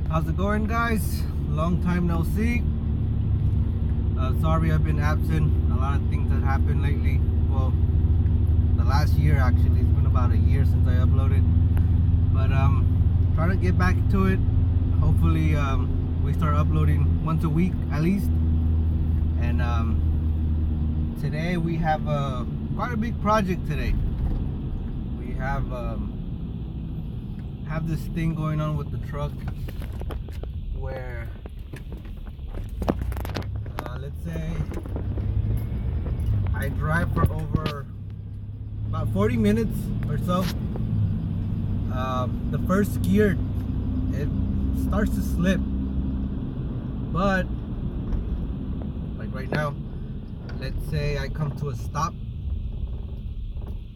How's it going, guys? Long time no see. Sorry I've been absent. A lot of things that happened lately. Well, the last year actually. It's been about a year since I uploaded. But trying to get back to it. Hopefully we start uploading once a week at least. And today we have quite a big project today. We have this thing going on with the truck where let's say I drive for over about 40 minutes or so. The first gear, it starts to slip, but like right now, let's say I come to a stop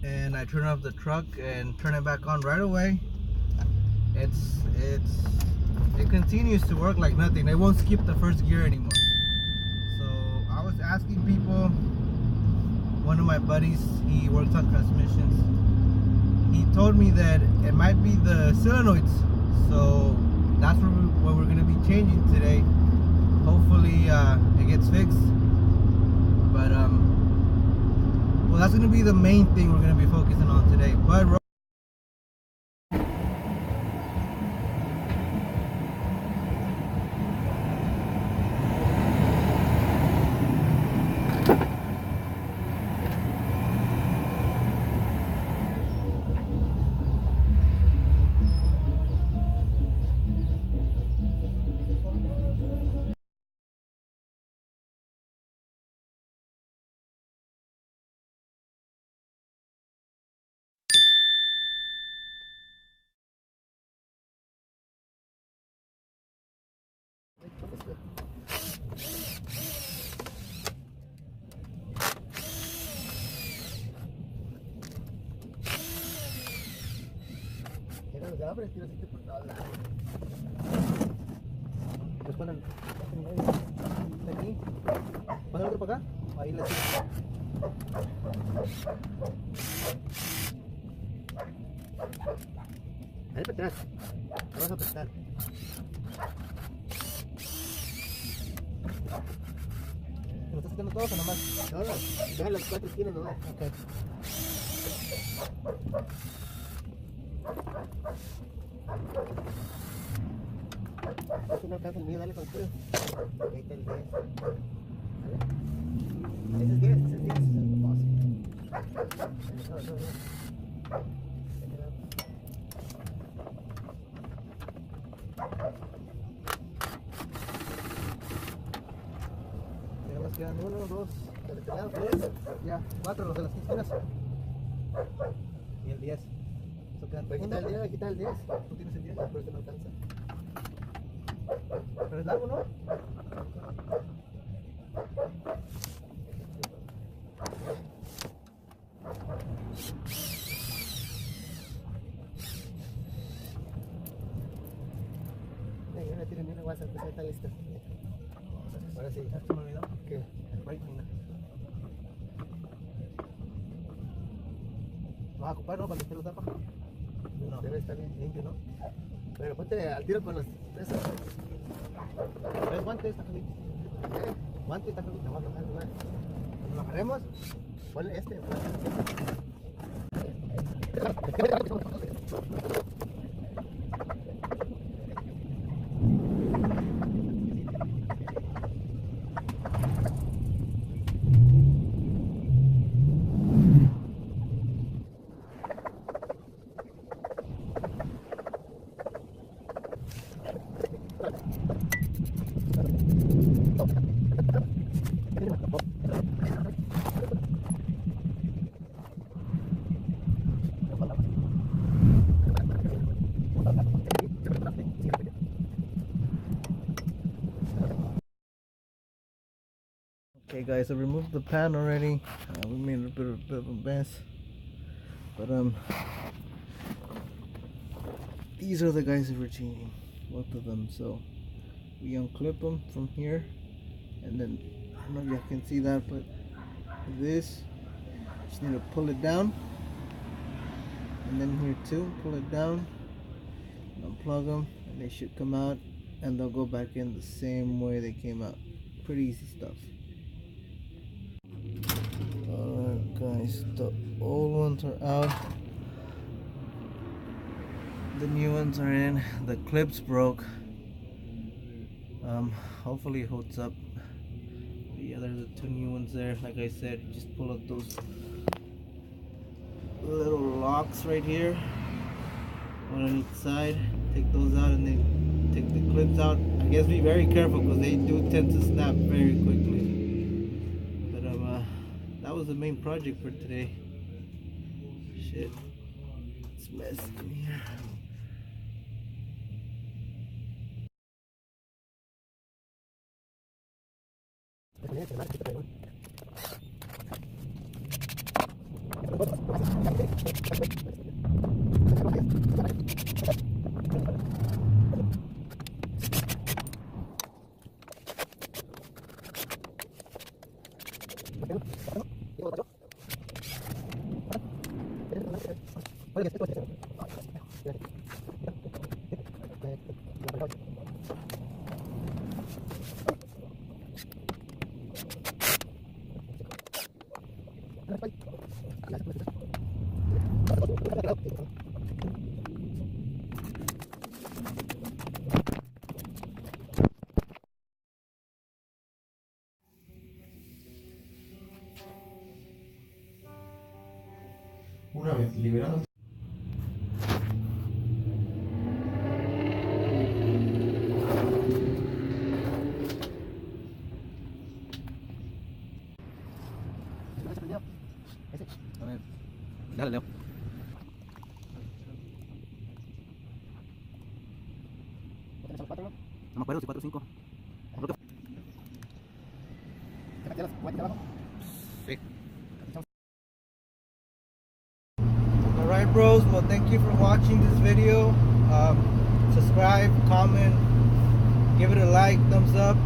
and I turn off the truck and turn it back on right away. It continues to work like nothing. It won't skip the first gear anymore. So I was asking people. One of my buddies, he works on transmissions. He told me that it might be the solenoids. So that's what we're gonna be changing today. Hopefully it gets fixed. But well, that's gonna be the main thing we're gonna be focusing on today. But pues ponen aquí, ponen otro para acá, ahí la sigo. Ahí para atrás, vamos a apretar. ¿Lo estás quitando todos o nomás? Todos, deja las cuatro esquinas nomás. Ok. Si no alcanza el mío, dale con el tuyo. Ahí está el 10. ¿Vale? Ese es 10, ese es 10. Ya nos quedan 1, 2, 3, ya, 4 los de las esquinas. Y el 10. Eso quedan. Voy a quitar el 10, voy a quitar el 10. Tú tienes el 10, por eso no alcanza. Pero es largo, ¿no? No tiene ni una WhatsApp, pues está lista. Ahora sí, ¿sabes qué me olvidó? ¿Qué? El brake, mira. ¿Lo vas a ocupar, no? Cuando usted lo tapa. No, debe estar bien limpio, ¿no? Pero ponte al tiro con los... ¿Ves guante? Está feliz. Guante está feliz. Cuando lo agarremos, ponle este. Okay guys, I removed the pan already. We made a bit of a mess. But these are the guys that we're changing. Both of them. So we unclip them from here. And then, I don't know if you can see that, but this, just need to pull it down. And then here too, pull it down. Unplug them and they should come out and they'll go back in the same way they came out. Pretty easy stuff. Alright guys, the old ones are out, the new ones are in. The clips broke. Hopefully it holds up. Yeah, there's the two new ones there. Like I said, you just pull out those little locks right here on each side, take those out, and then take the clips out. I guess be very careful because they do tend to snap very quickly. But that was the main project for today. Shit, it's messy in here. Una vez liberado. A ver, dale, Leo. No me acuerdo si 4 o 5. Sí. Alright bros, well thank you for watching this video. Subscribe, comment, give it a like, thumbs up,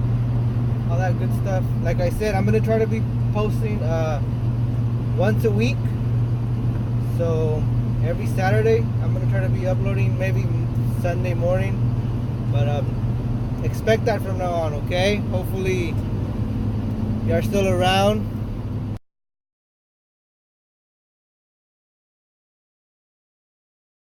all that good stuff. Like I said, I'm going to try to be posting once a week. So every Saturday I'm going to try to be uploading, maybe Sunday morning. But expect that from now on, okay? Hopefully you're still around.